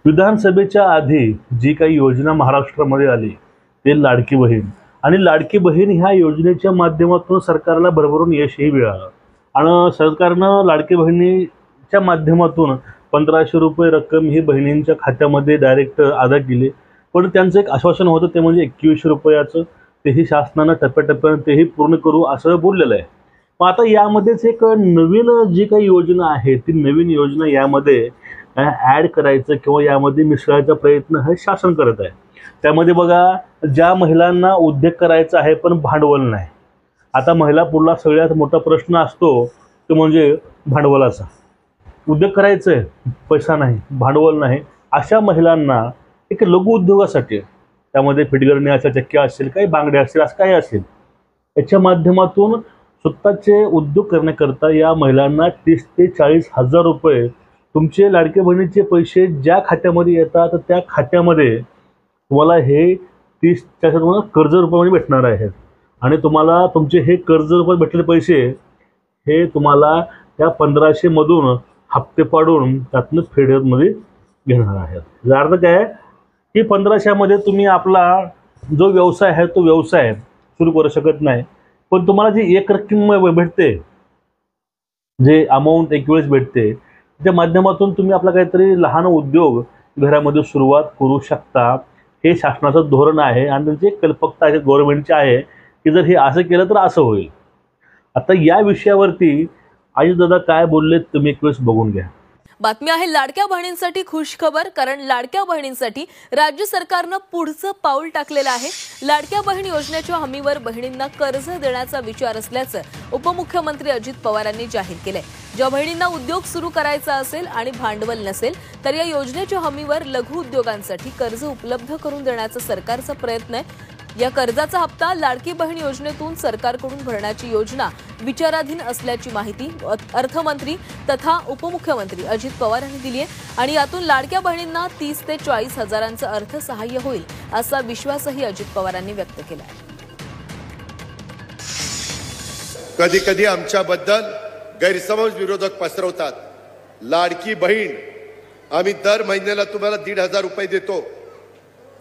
विधानसभेच्या आधी जी काही योजना महाराष्ट्रामध्ये आली ते लाडकी बहीण आणि लाडकी बहीण ह्या योजनेच्या माध्यमातून सरकारला भरभरून यशही मिळालं आणि सरकारनं लाडकी बहिणीच्या माध्यमातून 1500 रुपये रक्कम ही बहिणींच्या खात्यामध्ये डायरेक्ट अदा केली। पण त्यांचं एक आश्वासन होतं ते म्हणजे 2100 रुपयाचं, तेही शासनानं टप्प्याटप्प्याने तेही पूर्ण करू असं बोललेलं आहे। मग आता यामध्येच एक नवीन जी काही योजना आहे ती नवीन योजना यामध्ये ॲड करायचं किंवा यामध्ये मिसळायचा प्रयत्न हे शासन करत आहे। त्यामध्ये बघा, ज्या महिलांना उद्योग करायचा आहे पण भांडवल नाही, आता महिला पुढला सगळ्यात मोठा प्रश्न असतो तो म्हणजे भांडवलाचा। उद्योग करायचा आहे, पैसा नाही, भांडवल नाही, अशा महिलांना एक लघु उद्योगासाठी त्यामध्ये फिटगरण्याच्या चक्क्या असतील, काही बांगड्या असतील, असं काही असेल, याच्या माध्यमातून स्वतःचे उद्योग करण्याकरता या महिलांना 30 ते 40 हजार रुपये तुमचे लाडके बहिणीचे पैसे ज्या खात्यामध्ये येतात त्या खात्यामध्ये तुम्हाला हे 30-40 तुम्हाला कर्ज रुपयामध्ये भेटणार आहेत आणि तुम्हाला तुमचे हे कर्ज रुपयात भेटलेले पैसे हे तुम्हाला त्या 1500 मधून हप्ते पाडून त्यातनं फेडमध्ये घेणार आहेत। याचा अर्थ काय की 1500 मध्ये तुम्ही आपला जो व्यवसाय आहे तो व्यवसाय सुरू करू शकत नाही, पण तुम्हाला जी एक रक्कम भेटते, जे अमाऊंट एक वेळेस भेटते, त्या माध्यमातून तुम्ही आपला काहीतरी लहान उद्योग घरामध्ये सुरुवात करू शकता। हे शासनाचं धोरण आहे आणि त्यांची कल्पकता आहे गव्हर्नमेंटची आहे की जर हे असं केलं तर असं होईल। आता या विषयावरती अजितदादा काय बोलले तुम्ही एक वेळेस बघून घ्या। बातमी आहे लाडक्या बहिणींसाठी खुशखबर, कारण लाडक्या बहिणींसाठी राज्य सरकारनं पुढचं पाऊल टाकलेलं आहे। लाडक्या बहीण योजनेच्या हमीवर बहिणींना कर्ज देण्याचा विचार असल्याचं उपमुख्यमंत्री अजित पवार यांनी जाहीर केलंय। ज्या बहिणींना उद्योग सुरू करायचा असेल आणि भांडवल नसेल तर या योजनेच्या हमीवर लघु उद्योगांसाठी कर्ज उपलब्ध करून देण्याचा सरकारचा प्रयत्न आहे। या कर्जाचा हप्ता लाडकी बहीण योजनेतून सरकारकडून भरण्याची योजना विचाराधीन असल्याची माहिती अर्थमंत्री तथा उपमुख्यमंत्री अजित पवार यांनी दिली आहे आणि यातून लाडक्या बहिणींना 30 ते 40 हजारांचं अर्थसहाय्य होईल असा विश्वासही अजित पवारांनी व्यक्त केला आहे। कधी कधी आमच्याबद्दल गैरसमज विरोधक पसरवतात। लाडकी बहीण आम्ही दर महिन्याला तुम्हाला 1500 रुपये देतो,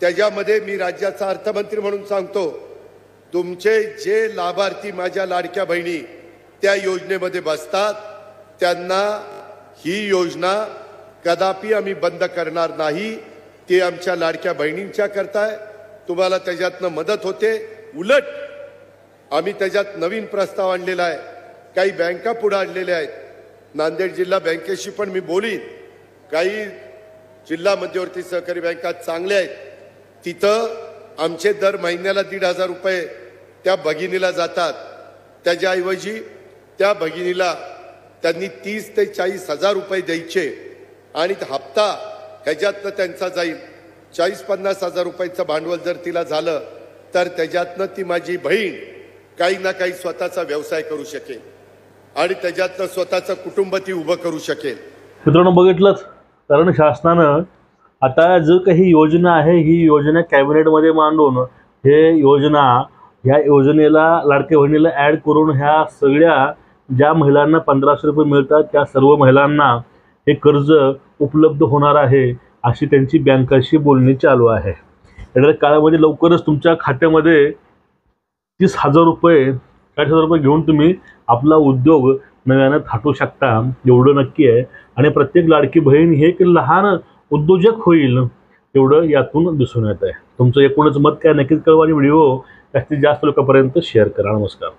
त्याच्यामध्ये मी राज्याचा अर्थमंत्री म्हणून सांगतो, तुमचे जे लाभार्थी माझ्या लाडक्या बहिणी त्या योजनेमध्ये बसतात त्यांना ही योजना कदापि आम्ही बंद करणार नाही। ते आमच्या लाडक्या बहिणींच्या करताय, तुम्हाला त्याच्यातनं मदत होते। उलट आम्ही त्याच्यात नवीन प्रस्ताव आणलेला आहे, काही बँका पुढे आणलेल्या आहेत। नांदेड जिल्हा बँकेशी पण मी बोलीन, काही जिल्हा मध्यवर्ती सहकारी बँका चांगल्या आहेत, तिथं आमचे दर महिन्याला 1500 रुपये त्या भगिनीला जातात, त्याच्याऐवजी त्या भगिनीला त्यांनी 30 ते 40 हजार रुपये द्यायचे आणि हप्ता ह्याच्यातनं त्यांचा जाईल 40-50 हजार रुपयाचं भांडवल जर तिला झालं तर त्याच्यातनं ती माझी बहीण काही ना काही स्वतःचा व्यवसाय करू शकेल आणि त्याच्यातनं स्वतःचं कुटुंब ती उभं करू शकेल। मित्रांनो, बघितलंच, कारण शासनानं आता जो काही योजना आहे ही योजना कॅबिनेटमध्ये मांडून ह्या योजनेला लाडक्या बहिणीला ॲड करून ह्या सगळ्या ज्या महिलांना 1500 रुपये मिळतात त्या सर्व महिलांना हे कर्ज उपलब्ध होणार आहे अशी त्यांची बँकाशी बोलणी चालू आहे। येणाऱ्या काळामध्ये लवकरच तुमच्या खात्यामध्ये 30,000 रुपये 40,000 रुपये घेऊन तुम्ही आपला उद्योग नव्यानं थाटू शकता, एवढं नक्की आहे। आणि प्रत्येक लाडकी बहीण हे एक लहान उद्योजक होईल एवढं यातून दिसून येत आहे। तुमचं एकूणच मत काय नक्कीच कळवा आणि व्हिडिओ जास्तीत जास्त लोकांपर्यंत शेअर करा। नमस्कार।